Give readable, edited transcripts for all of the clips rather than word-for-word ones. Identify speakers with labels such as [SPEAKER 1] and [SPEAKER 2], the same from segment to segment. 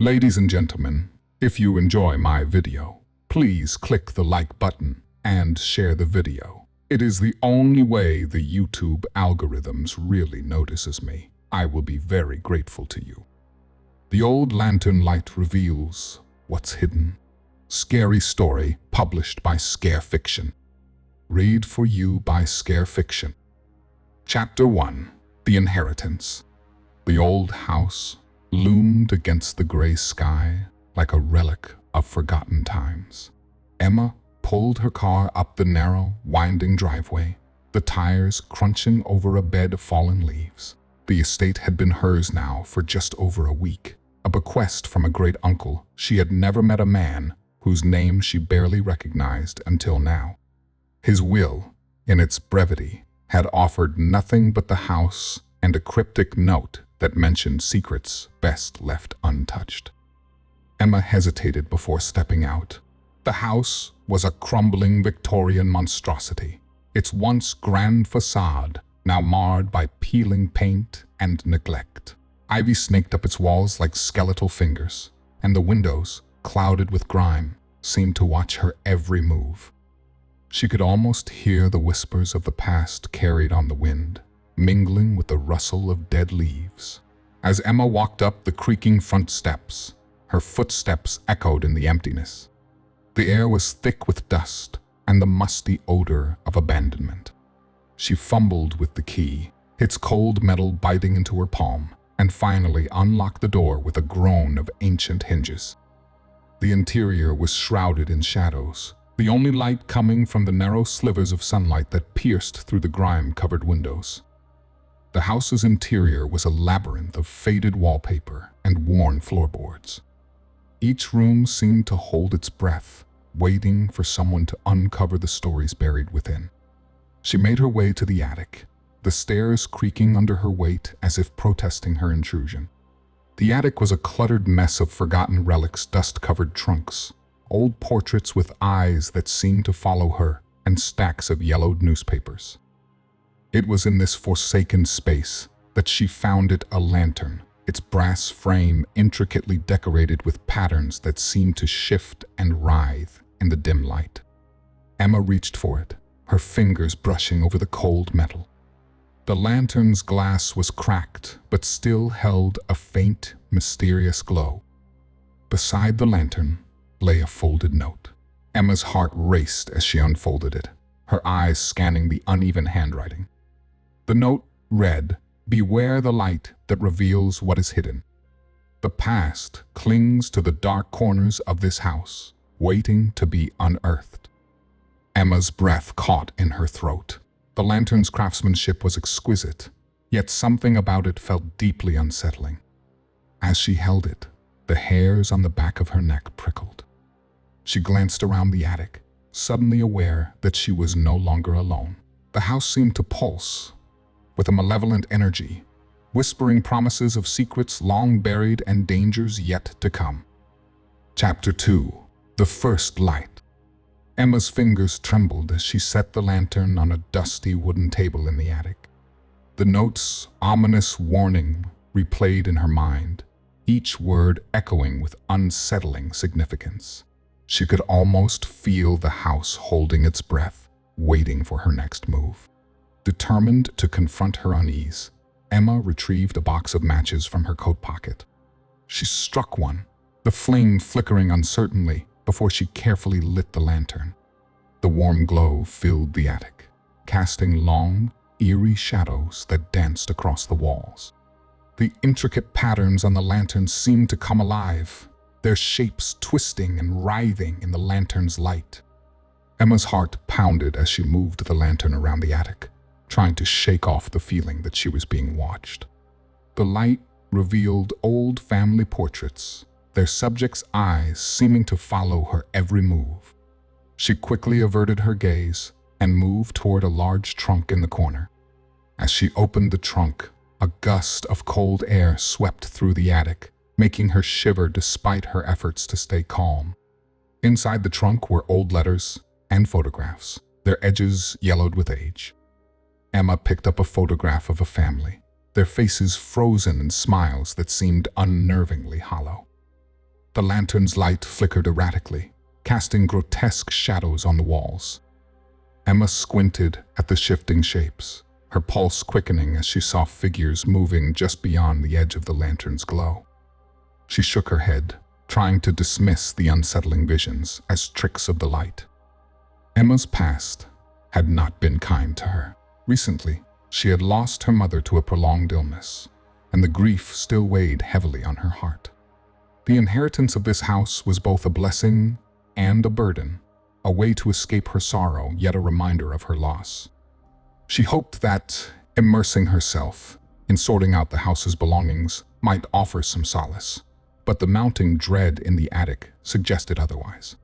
[SPEAKER 1] Ladies and gentlemen, if you enjoy my video, please click the like button and share the video. It is the only way the YouTube algorithms really notices me. I will be very grateful to you. The old lantern light reveals what's hidden. Scary story published by Scare Fiction. Read for you by Scare Fiction. Chapter 1. The Inheritance. The old house loomed against the gray sky like a relic of forgotten times. Emma pulled her car up the narrow, winding driveway, the tires crunching over a bed of fallen leaves. The estate had been hers now for just over a week, a bequest from a great uncle. She had never met a man whose name she barely recognized until now. His will, in its brevity, had offered nothing but the house and a cryptic note that mentioned secrets best left untouched. Emma hesitated before stepping out. The house was a crumbling Victorian monstrosity, its once grand facade now marred by peeling paint and neglect. Ivy snaked up its walls like skeletal fingers, and the windows, clouded with grime, seemed to watch her every move. She could almost hear the whispers of the past carried on the wind, mingling with the rustle of dead leaves. As Emma walked up the creaking front steps, her footsteps echoed in the emptiness. The air was thick with dust and the musty odor of abandonment. She fumbled with the key, its cold metal biting into her palm, and finally unlocked the door with a groan of ancient hinges. The interior was shrouded in shadows, the only light coming from the narrow slivers of sunlight that pierced through the grime-covered windows. The house's interior was a labyrinth of faded wallpaper and worn floorboards. Each room seemed to hold its breath, waiting for someone to uncover the stories buried within. She made her way to the attic, the stairs creaking under her weight as if protesting her intrusion. The attic was a cluttered mess of forgotten relics, dust-covered trunks, old portraits with eyes that seemed to follow her, and stacks of yellowed newspapers. It was in this forsaken space that she found a lantern, its brass frame intricately decorated with patterns that seemed to shift and writhe in the dim light. Emma reached for it, her fingers brushing over the cold metal. The lantern's glass was cracked, but still held a faint, mysterious glow. Beside the lantern lay a folded note. Emma's heart raced as she unfolded it, her eyes scanning the uneven handwriting. The note read, "Beware the light that reveals what is hidden. The past clings to the dark corners of this house, waiting to be unearthed." Emma's breath caught in her throat. The lantern's craftsmanship was exquisite, yet something about it felt deeply unsettling. As she held it, the hairs on the back of her neck prickled. She glanced around the attic, suddenly aware that she was no longer alone. The house seemed to pulse with a malevolent energy, whispering promises of secrets long buried and dangers yet to come. Chapter 2. The First Light. Emma's fingers trembled as she set the lantern on a dusty wooden table in the attic. The note's ominous warning replayed in her mind, each word echoing with unsettling significance. She could almost feel the house holding its breath, waiting for her next move. Determined to confront her unease, Emma retrieved a box of matches from her coat pocket. She struck one, the flame flickering uncertainly before she carefully lit the lantern. The warm glow filled the attic, casting long, eerie shadows that danced across the walls. The intricate patterns on the lantern seemed to come alive, their shapes twisting and writhing in the lantern's light. Emma's heart pounded as she moved the lantern around the attic, trying to shake off the feeling that she was being watched. The light revealed old family portraits, their subjects' eyes seeming to follow her every move. She quickly averted her gaze and moved toward a large trunk in the corner. As she opened the trunk, a gust of cold air swept through the attic, making her shiver despite her efforts to stay calm. Inside the trunk were old letters and photographs, their edges yellowed with age. Emma picked up a photograph of a family, their faces frozen in smiles that seemed unnervingly hollow. The lantern's light flickered erratically, casting grotesque shadows on the walls. Emma squinted at the shifting shapes, her pulse quickening as she saw figures moving just beyond the edge of the lantern's glow. She shook her head, trying to dismiss the unsettling visions as tricks of the light. Emma's past had not been kind to her. Recently, she had lost her mother to a prolonged illness, and the grief still weighed heavily on her heart. The inheritance of this house was both a blessing and a burden, a way to escape her sorrow, yet a reminder of her loss. She hoped that immersing herself in sorting out the house's belongings might offer some solace, but the mounting dread in the attic suggested otherwise.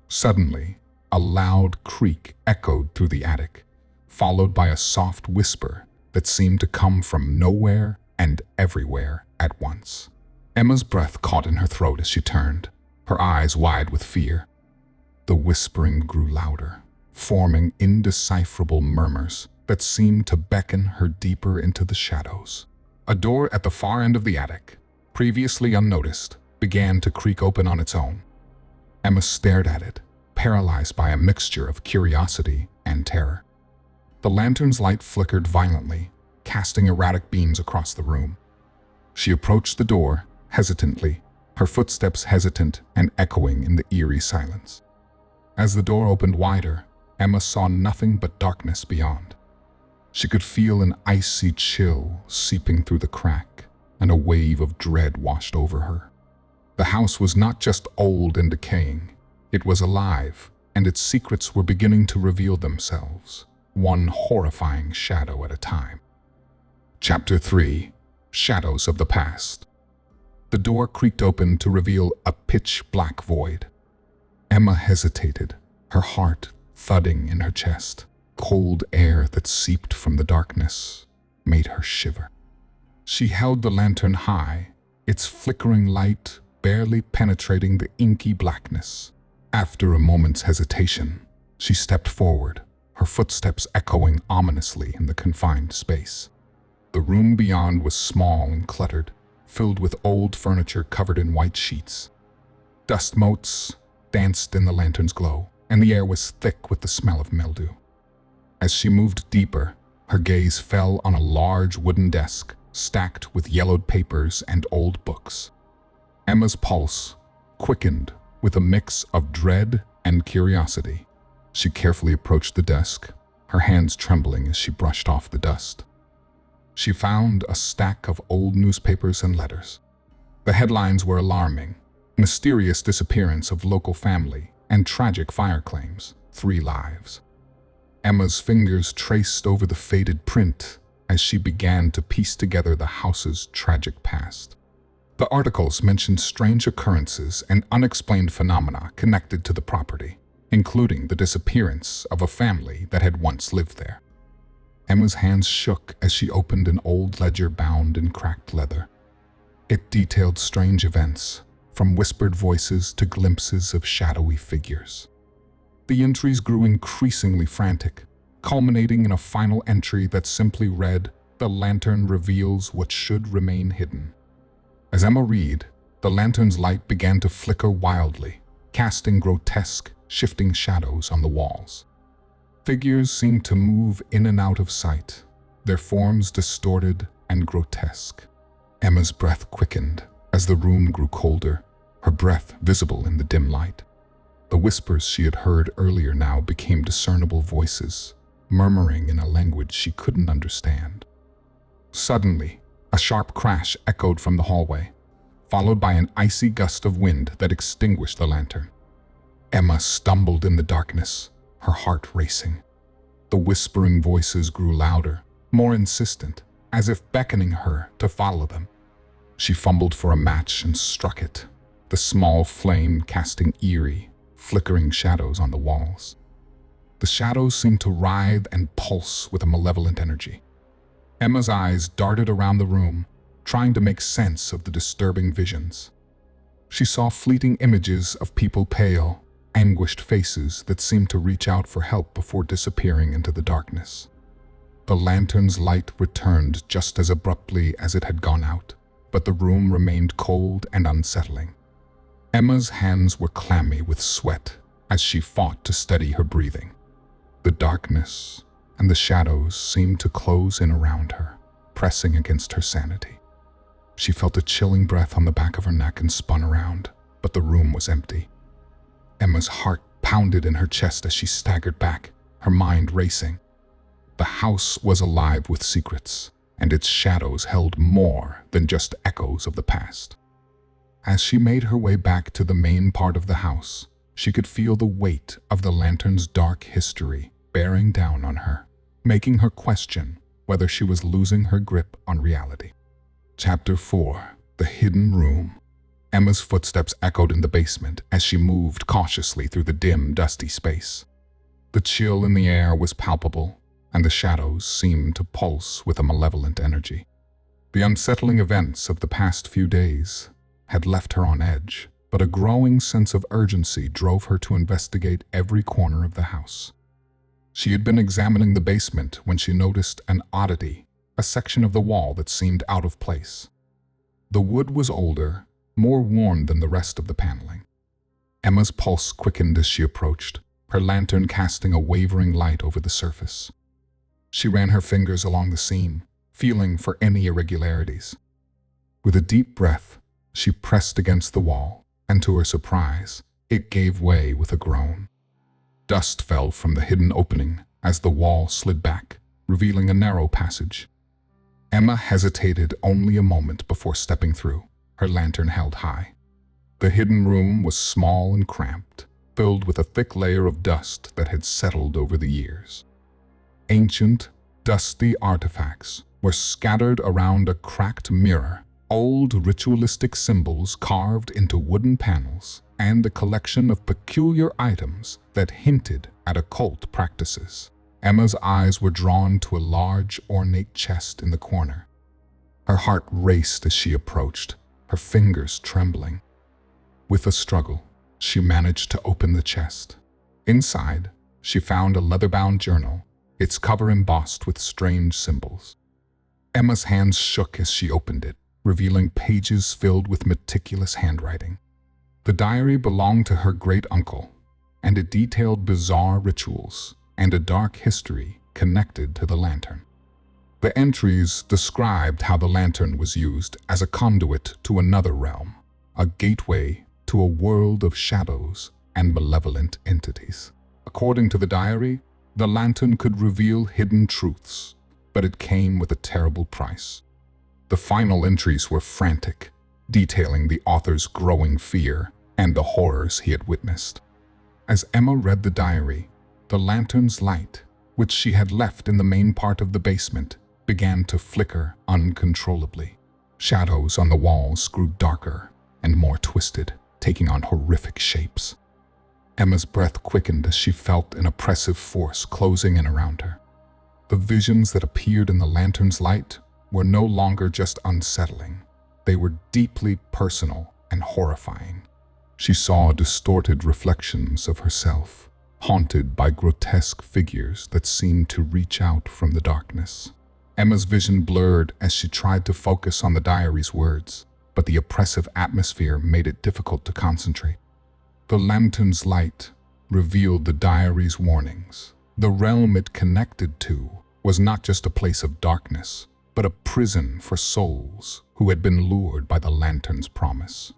[SPEAKER 1] Suddenly, a loud creak echoed through the attic, followed by a soft whisper that seemed to come from nowhere and everywhere at once. Emma's breath caught in her throat as she turned, her eyes wide with fear. The whispering grew louder, forming indecipherable murmurs that seemed to beckon her deeper into the shadows. A door at the far end of the attic, previously unnoticed, began to creak open on its own. Emma stared at it, paralyzed by a mixture of curiosity and terror. The lantern's light flickered violently, casting erratic beams across the room. She approached the door, hesitantly, her footsteps hesitant and echoing in the eerie silence. As the door opened wider, Emma saw nothing but darkness beyond. She could feel an icy chill seeping through the crack, and a wave of dread washed over her. The house was not just old and decaying, it was alive, and its secrets were beginning to reveal themselves, one horrifying shadow at a time. Chapter 3: Shadows of the Past. The door creaked open to reveal a pitch-black void. Emma hesitated, her heart thudding in her chest. Cold air that seeped from the darkness made her shiver. She held the lantern high, its flickering light barely penetrating the inky blackness. After a moment's hesitation, she stepped forward, her footsteps echoing ominously in the confined space. The room beyond was small and cluttered, filled with old furniture covered in white sheets. Dust motes danced in the lantern's glow, and the air was thick with the smell of mildew. As she moved deeper, her gaze fell on a large wooden desk stacked with yellowed papers and old books. Emma's pulse quickened with a mix of dread and curiosity. She carefully approached the desk, her hands trembling as she brushed off the dust. She found a stack of old newspapers and letters. The headlines were alarming: mysterious disappearance of local family and tragic fire claims, 3 lives. Emma's fingers traced over the faded print as she began to piece together the house's tragic past. The articles mentioned strange occurrences and unexplained phenomena connected to the property, including the disappearance of a family that had once lived there. Emma's hands shook as she opened an old ledger bound in cracked leather. It detailed strange events, from whispered voices to glimpses of shadowy figures. The entries grew increasingly frantic, culminating in a final entry that simply read, "The lantern reveals what should remain hidden." As Emma read, the lantern's light began to flicker wildly, casting grotesque, shifting shadows on the walls. Figures seemed to move in and out of sight, their forms distorted and grotesque. Emma's breath quickened as the room grew colder, her breath visible in the dim light. The whispers she had heard earlier now became discernible voices, murmuring in a language she couldn't understand. Suddenly, a sharp crash echoed from the hallway, followed by an icy gust of wind that extinguished the lantern. Emma stumbled in the darkness, her heart racing. The whispering voices grew louder, more insistent, as if beckoning her to follow them. She fumbled for a match and struck it, the small flame casting eerie, flickering shadows on the walls. The shadows seemed to writhe and pulse with a malevolent energy. Emma's eyes darted around the room, trying to make sense of the disturbing visions. She saw fleeting images of people pale, anguished faces that seemed to reach out for help before disappearing into the darkness. The lantern's light returned just as abruptly as it had gone out, but the room remained cold and unsettling. Emma's hands were clammy with sweat as she fought to steady her breathing. The darkness and the shadows seemed to close in around her, pressing against her sanity. She felt a chilling breath on the back of her neck and spun around, but the room was empty. Emma's heart pounded in her chest as she staggered back, her mind racing. The house was alive with secrets, and its shadows held more than just echoes of the past. As she made her way back to the main part of the house, she could feel the weight of the lantern's dark history bearing down on her, making her question whether she was losing her grip on reality. Chapter 4: The Hidden Room. Emma's footsteps echoed in the basement as she moved cautiously through the dim, dusty space. The chill in the air was palpable, and the shadows seemed to pulse with a malevolent energy. The unsettling events of the past few days had left her on edge, but a growing sense of urgency drove her to investigate every corner of the house. She had been examining the basement when she noticed an oddity, a section of the wall that seemed out of place. The wood was older, more worn than the rest of the paneling. Emma's pulse quickened as she approached, her lantern casting a wavering light over the surface. She ran her fingers along the seam, feeling for any irregularities. With a deep breath, she pressed against the wall, and to her surprise, it gave way with a groan. Dust fell from the hidden opening as the wall slid back, revealing a narrow passage. Emma hesitated only a moment before stepping through, her lantern held high. The hidden room was small and cramped, filled with a thick layer of dust that had settled over the years. Ancient, dusty artifacts were scattered around a cracked mirror, old ritualistic symbols carved into wooden panels, and a collection of peculiar items that hinted at occult practices. Emma's eyes were drawn to a large, ornate chest in the corner. Her heart raced as she approached, her fingers trembling. With a struggle, she managed to open the chest. Inside, she found a leather-bound journal, its cover embossed with strange symbols. Emma's hands shook as she opened it, revealing pages filled with meticulous handwriting. The diary belonged to her great-uncle, and it detailed bizarre rituals and a dark history connected to the lantern. The entries described how the lantern was used as a conduit to another realm, a gateway to a world of shadows and malevolent entities. According to the diary, the lantern could reveal hidden truths, but it came with a terrible price. The final entries were frantic, detailing the author's growing fear and the horrors he had witnessed. As Emma read the diary, the lantern's light, which she had left in the main part of the basement, began to flicker uncontrollably. Shadows on the walls grew darker and more twisted, taking on horrific shapes. Emma's breath quickened as she felt an oppressive force closing in around her. The visions that appeared in the lantern's light were no longer just unsettling. They were deeply personal and horrifying. She saw distorted reflections of herself, haunted by grotesque figures that seemed to reach out from the darkness. Emma's vision blurred as she tried to focus on the diary's words, but the oppressive atmosphere made it difficult to concentrate. The lantern's light revealed the diary's warnings. The realm it connected to was not just a place of darkness, but a prison for souls who had been lured by the lantern's promise.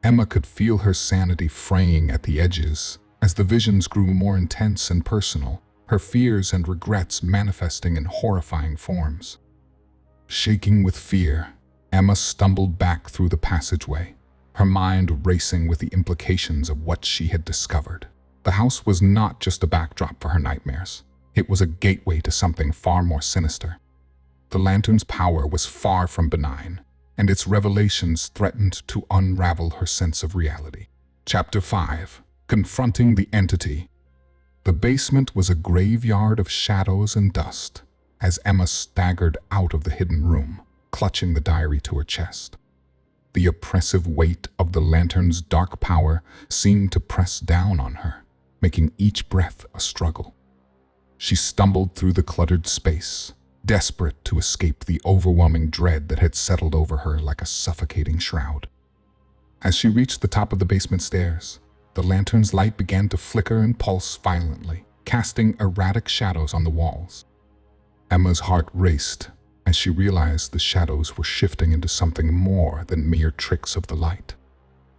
[SPEAKER 1] Emma could feel her sanity fraying at the edges as the visions grew more intense and personal, her fears and regrets manifesting in horrifying forms. Shaking with fear, Emma stumbled back through the passageway, her mind racing with the implications of what she had discovered. The house was not just a backdrop for her nightmares. It was a gateway to something far more sinister. The lantern's power was far from benign, and its revelations threatened to unravel her sense of reality. Chapter 5: Confronting the Entity. The basement was a graveyard of shadows and dust as Emma staggered out of the hidden room, clutching the diary to her chest. The oppressive weight of the lantern's dark power seemed to press down on her, making each breath a struggle. She stumbled through the cluttered space, desperate to escape the overwhelming dread that had settled over her like a suffocating shroud. As she reached the top of the basement stairs, the lantern's light began to flicker and pulse violently, casting erratic shadows on the walls. Emma's heart raced as she realized the shadows were shifting into something more than mere tricks of the light.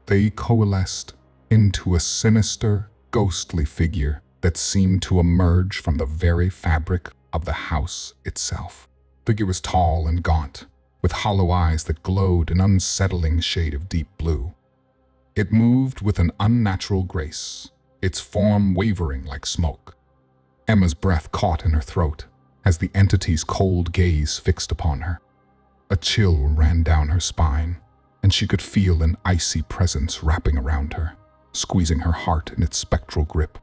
[SPEAKER 1] They coalesced into a sinister, ghostly figure that seemed to emerge from the very fabric of the house itself. The figure was tall and gaunt, with hollow eyes that glowed an unsettling shade of deep blue. It moved with an unnatural grace, its form wavering like smoke. Emma's breath caught in her throat as the entity's cold gaze fixed upon her. A chill ran down her spine, and she could feel an icy presence wrapping around her, squeezing her heart in its spectral grip.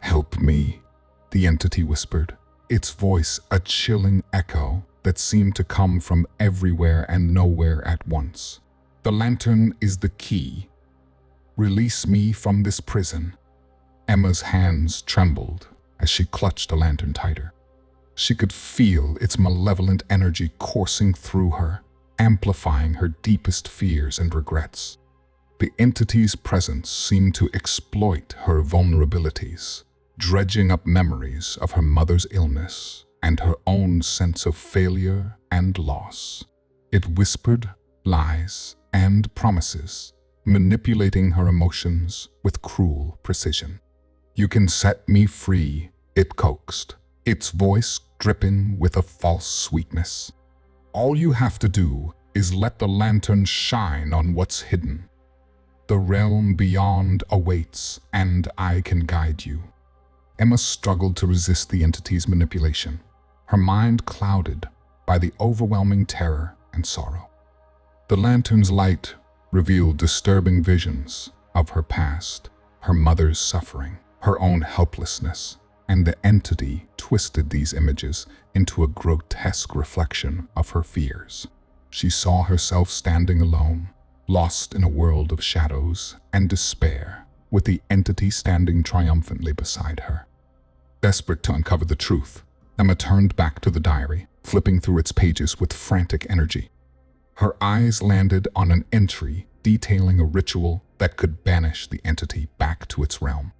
[SPEAKER 1] "Help me," the entity whispered, its voice a chilling echo that seemed to come from everywhere and nowhere at once. "The lantern is the key. Release me from this prison." Emma's hands trembled as she clutched the lantern tighter. She could feel its malevolent energy coursing through her, amplifying her deepest fears and regrets. The entity's presence seemed to exploit her vulnerabilities, dredging up memories of her mother's illness and her own sense of failure and loss. It whispered lies and promises, manipulating her emotions with cruel precision. "You can set me free," it coaxed, its voice dripping with a false sweetness. "All you have to do is let the lantern shine on what's hidden. The realm beyond awaits, and I can guide you." Emma struggled to resist the entity's manipulation, her mind clouded by the overwhelming terror and sorrow. The lantern's light revealed disturbing visions of her past, her mother's suffering, her own helplessness, and the entity twisted these images into a grotesque reflection of her fears. She saw herself standing alone, lost in a world of shadows and despair, with the entity standing triumphantly beside her. Desperate to uncover the truth, Emma turned back to the diary, flipping through its pages with frantic energy. Her eyes landed on an entry detailing a ritual that could banish the entity back to its realm.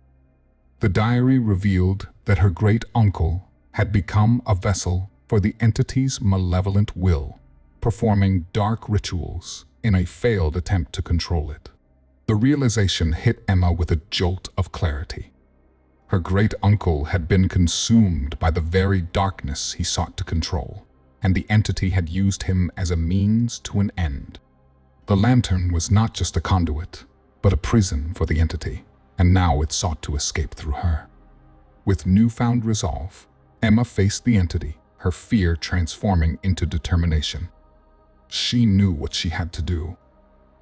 [SPEAKER 1] The diary revealed that her great-uncle had become a vessel for the entity's malevolent will, performing dark rituals in a failed attempt to control it. The realization hit Emma with a jolt of clarity. Her great-uncle had been consumed by the very darkness he sought to control, and the entity had used him as a means to an end. The lantern was not just a conduit, but a prison for the entity, and now it sought to escape through her. With newfound resolve, Emma faced the entity, her fear transforming into determination. She knew what she had to do.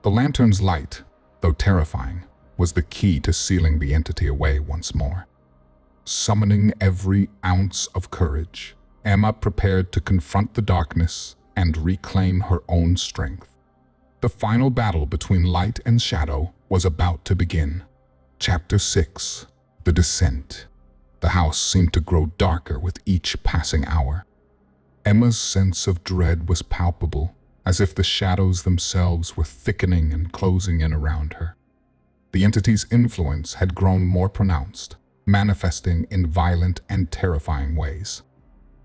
[SPEAKER 1] The lantern's light, though terrifying, was the key to sealing the entity away once more. Summoning every ounce of courage, Emma prepared to confront the darkness and reclaim her own strength. The final battle between light and shadow was about to begin. Chapter 6: The Descent. The house seemed to grow darker with each passing hour. Emma's sense of dread was palpable, as if the shadows themselves were thickening and closing in around her. The entity's influence had grown more pronounced, manifesting in violent and terrifying ways.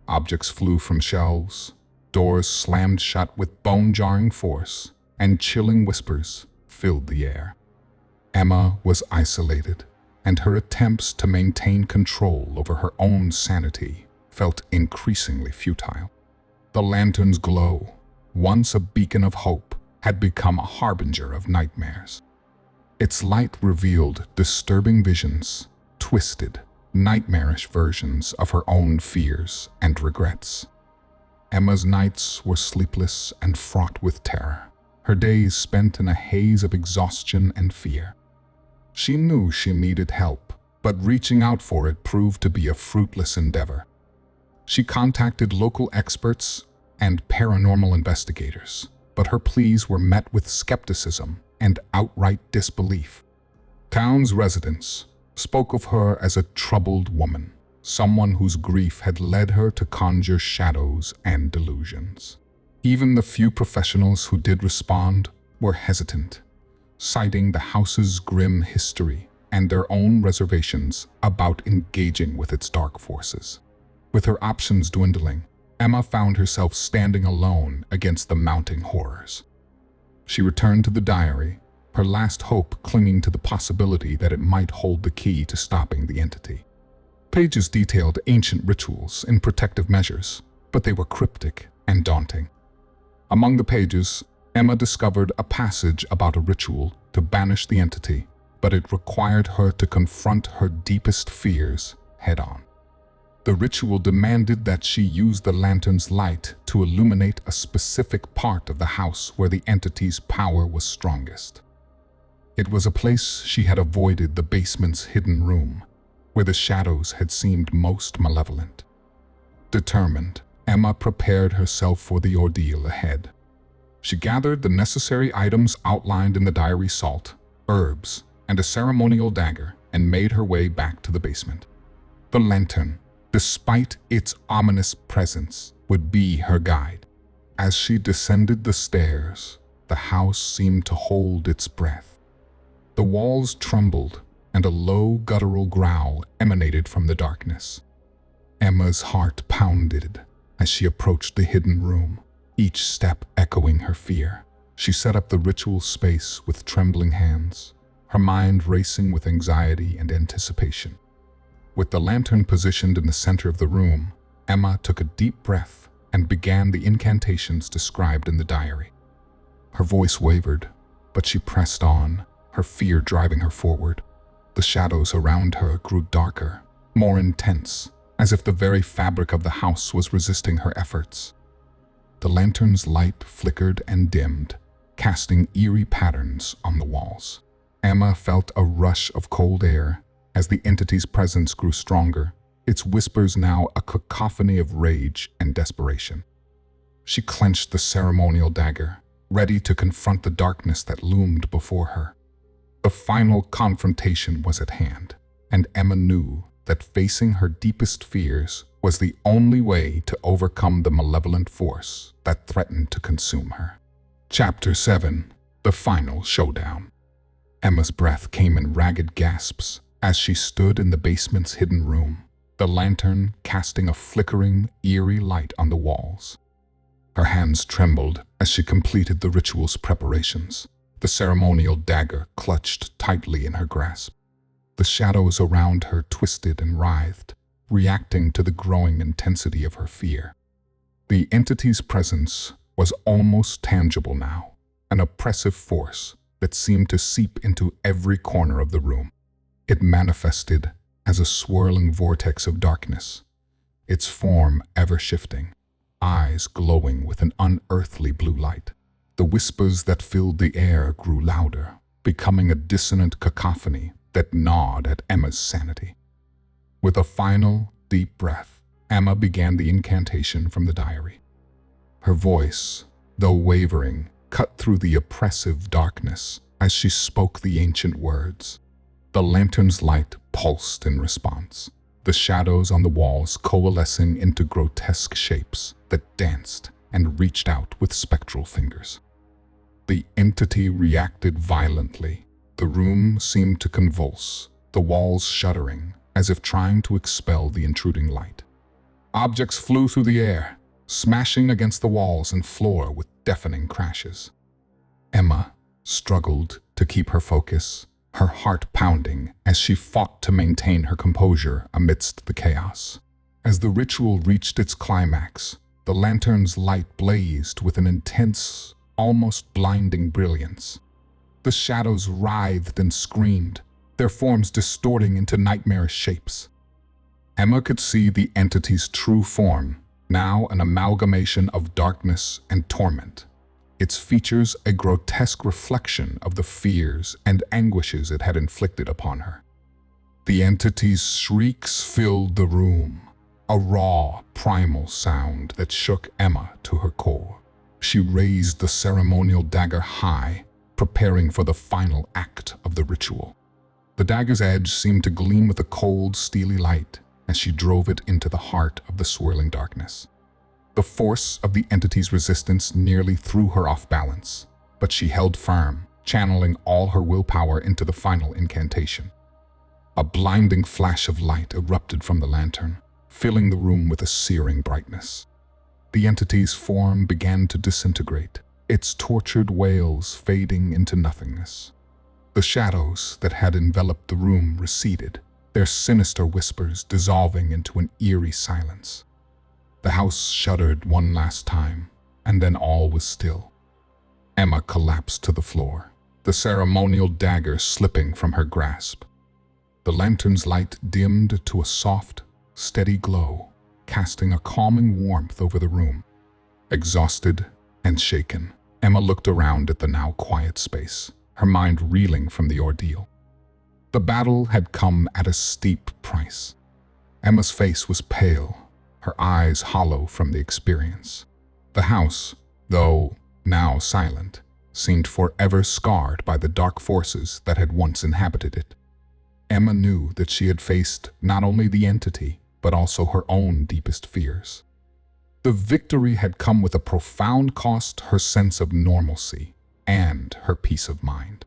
[SPEAKER 1] Objects flew from shelves, doors slammed shut with bone-jarring force, and chilling whispers filled the air. Emma was isolated, and her attempts to maintain control over her own sanity felt increasingly futile. The lantern's glow, once a beacon of hope, had become a harbinger of nightmares. Its light revealed disturbing visions, twisted, nightmarish versions of her own fears and regrets. Emma's nights were sleepless and fraught with terror, her days spent in a haze of exhaustion and fear. She knew she needed help, but reaching out for it proved to be a fruitless endeavor. She contacted local experts and paranormal investigators, but her pleas were met with skepticism and outright disbelief. Town's residents spoke of her as a troubled woman, someone whose grief had led her to conjure shadows and delusions. Even the few professionals who did respond were hesitant, citing the house's grim history and their own reservations about engaging with its dark forces. With her options dwindling, Emma found herself standing alone against the mounting horrors. She returned to the diary, her last hope clinging to the possibility that it might hold the key to stopping the entity. Pages detailed ancient rituals and protective measures, but they were cryptic and daunting. Among the pages, Emma discovered a passage about a ritual to banish the entity, but it required her to confront her deepest fears head-on. The ritual demanded that she use the lantern's light to illuminate a specific part of the house where the entity's power was strongest. It was a place she had avoided, the basement's hidden room, where the shadows had seemed most malevolent. Determined, Emma prepared herself for the ordeal ahead. She gathered the necessary items outlined in the diary: salt, herbs, and a ceremonial dagger, and made her way back to the basement. The lantern, despite its ominous presence, would be her guide. As she descended the stairs, the house seemed to hold its breath. The walls trembled, and a low guttural growl emanated from the darkness. Emma's heart pounded as she approached the hidden room, each step echoing her fear. She set up the ritual space with trembling hands, her mind racing with anxiety and anticipation. With the lantern positioned in the center of the room, Emma took a deep breath and began the incantations described in the diary. Her voice wavered, but she pressed on, her fear driving her forward. The shadows around her grew darker, more intense, as if the very fabric of the house was resisting her efforts. The lantern's light flickered and dimmed, casting eerie patterns on the walls. Emma felt a rush of cold air as the entity's presence grew stronger, its whispers now a cacophony of rage and desperation. She clenched the ceremonial dagger, ready to confront the darkness that loomed before her. The final confrontation was at hand, and Emma knew that facing her deepest fears was the only way to overcome the malevolent force that threatened to consume her. Chapter 7: The Final Showdown. Emma's breath came in ragged gasps as she stood in the basement's hidden room, the lantern casting a flickering, eerie light on the walls. Her hands trembled as she completed the ritual's preparations, the ceremonial dagger clutched tightly in her grasp. The shadows around her twisted and writhed, reacting to the growing intensity of her fear. The entity's presence was almost tangible now, an oppressive force that seemed to seep into every corner of the room. It manifested as a swirling vortex of darkness, its form ever-shifting, eyes glowing with an unearthly blue light. The whispers that filled the air grew louder, becoming a dissonant cacophony that gnawed at Emma's sanity. With a final, deep breath, Emma began the incantation from the diary. Her voice, though wavering, cut through the oppressive darkness as she spoke the ancient words. The lantern's light pulsed in response, the shadows on the walls coalescing into grotesque shapes that danced and reached out with spectral fingers. The entity reacted violently. The room seemed to convulse, the walls shuddering as if trying to expel the intruding light. Objects flew through the air, smashing against the walls and floor with deafening crashes. Emma struggled to keep her focus, her heart pounding as she fought to maintain her composure amidst the chaos. As the ritual reached its climax, the lantern's light blazed with an intense, almost blinding brilliance. The shadows writhed and screamed, their forms distorting into nightmarish shapes. Emma could see the entity's true form, now an amalgamation of darkness and torment, its features a grotesque reflection of the fears and anguishes it had inflicted upon her. The entity's shrieks filled the room, a raw, primal sound that shook Emma to her core. She raised the ceremonial dagger high, preparing for the final act of the ritual. The dagger's edge seemed to gleam with a cold, steely light as she drove it into the heart of the swirling darkness. The force of the entity's resistance nearly threw her off balance, but she held firm, channeling all her willpower into the final incantation. A blinding flash of light erupted from the lantern, filling the room with a searing brightness. The entity's form began to disintegrate, its tortured wails fading into nothingness. The shadows that had enveloped the room receded, their sinister whispers dissolving into an eerie silence. The house shuddered one last time, and then all was still. Emma collapsed to the floor, the ceremonial dagger slipping from her grasp. The lantern's light dimmed to a soft, steady glow, casting a calming warmth over the room. Exhausted and shaken, Emma looked around at the now quiet space, her mind reeling from the ordeal. The battle had come at a steep price. Emma's face was pale, her eyes hollow from the experience. The house, though now silent, seemed forever scarred by the dark forces that had once inhabited it. Emma knew that she had faced not only the entity, but also her own deepest fears. The victory had come with a profound cost: her sense of normalcy and her peace of mind.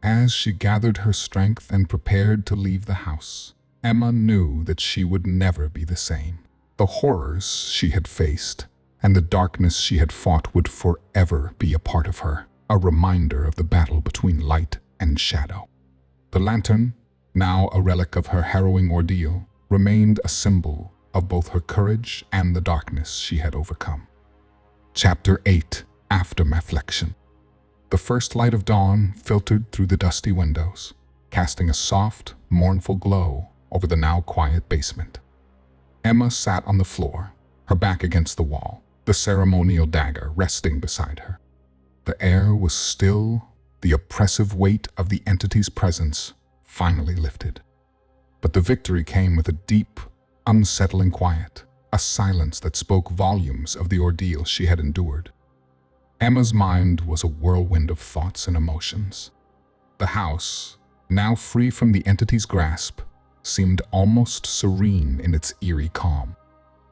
[SPEAKER 1] As she gathered her strength and prepared to leave the house, Emma knew that she would never be the same. The horrors she had faced and the darkness she had fought would forever be a part of her, a reminder of the battle between light and shadow. The lantern, now a relic of her harrowing ordeal, remained a symbol of both her courage and the darkness she had overcome. Chapter 8: Aftermaflection. The first light of dawn filtered through the dusty windows, casting a soft, mournful glow over the now quiet basement. Emma sat on the floor, her back against the wall, the ceremonial dagger resting beside her. The air was still, the oppressive weight of the entity's presence finally lifted. But the victory came with a deep, unsettling quiet, a silence that spoke volumes of the ordeal she had endured. Emma's mind was a whirlwind of thoughts and emotions. The house, now free from the entity's grasp, seemed almost serene in its eerie calm.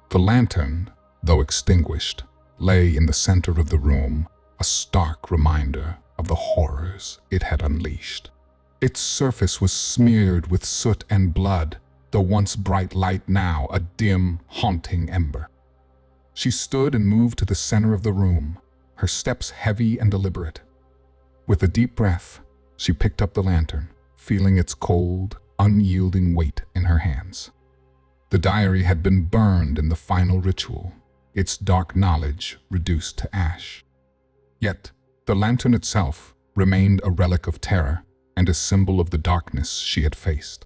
[SPEAKER 1] The lantern, though extinguished, lay in the center of the room, a stark reminder of the horrors it had unleashed. Its surface was smeared with soot and blood, the once bright light now a dim, haunting ember. She stood and moved to the center of the room, her steps heavy and deliberate. With a deep breath, she picked up the lantern, feeling its cold, unyielding weight in her hands. The diary had been burned in the final ritual, its dark knowledge reduced to ash. Yet, the lantern itself remained a relic of terror and a symbol of the darkness she had faced.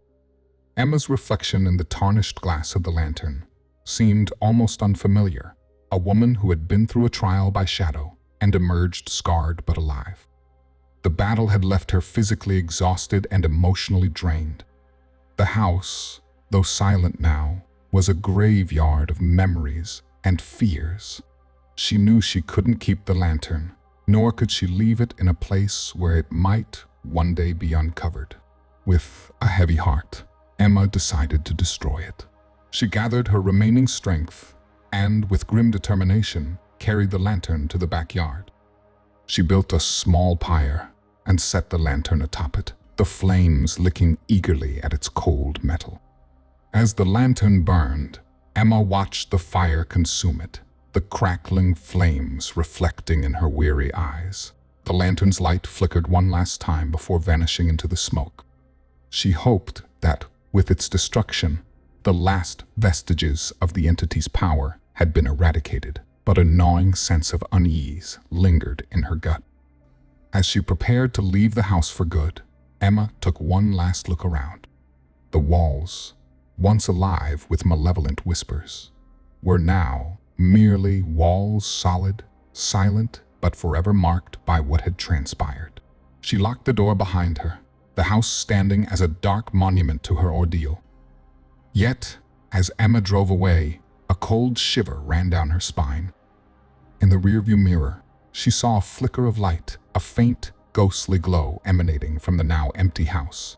[SPEAKER 1] Emma's reflection in the tarnished glass of the lantern seemed almost unfamiliar, a woman who had been through a trial by shadow and emerged scarred but alive. The battle had left her physically exhausted and emotionally drained. The house, though silent now, was a graveyard of memories and fears. She knew she couldn't keep the lantern, nor could she leave it in a place where it might one day be uncovered. With a heavy heart, Emma decided to destroy it. She gathered her remaining strength and, with grim determination, carried the lantern to the backyard. She built a small pyre and set the lantern atop it, the flames licking eagerly at its cold metal. As the lantern burned, Emma watched the fire consume it, the crackling flames reflecting in her weary eyes. The lantern's light flickered one last time before vanishing into the smoke. She hoped that, with its destruction, the last vestiges of the entity's power had been eradicated, but a gnawing sense of unease lingered in her gut. As she prepared to leave the house for good, Emma took one last look around. The walls, once alive with malevolent whispers, were now merely walls, solid, silent, but forever marked by what had transpired. She locked the door behind her, the house standing as a dark monument to her ordeal. Yet, as Emma drove away, a cold shiver ran down her spine. In the rearview mirror, she saw a flicker of light, a faint, ghostly glow emanating from the now empty house.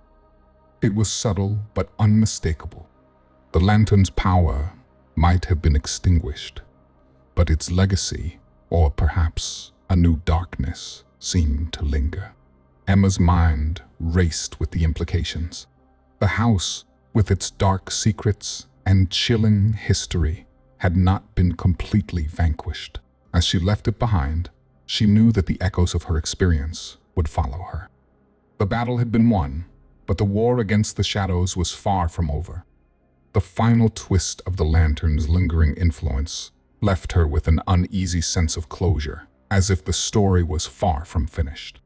[SPEAKER 1] It was subtle but unmistakable. The lantern's power might have been extinguished, but its legacy, or perhaps a new darkness, seemed to linger. Emma's mind raced with the implications. The house, with its dark secrets and chilling history, had not been completely vanquished. As she left it behind, she knew that the echoes of her experience would follow her. The battle had been won, but the war against the shadows was far from over. The final twist of the lantern's lingering influence left her with an uneasy sense of closure, as if the story was far from finished.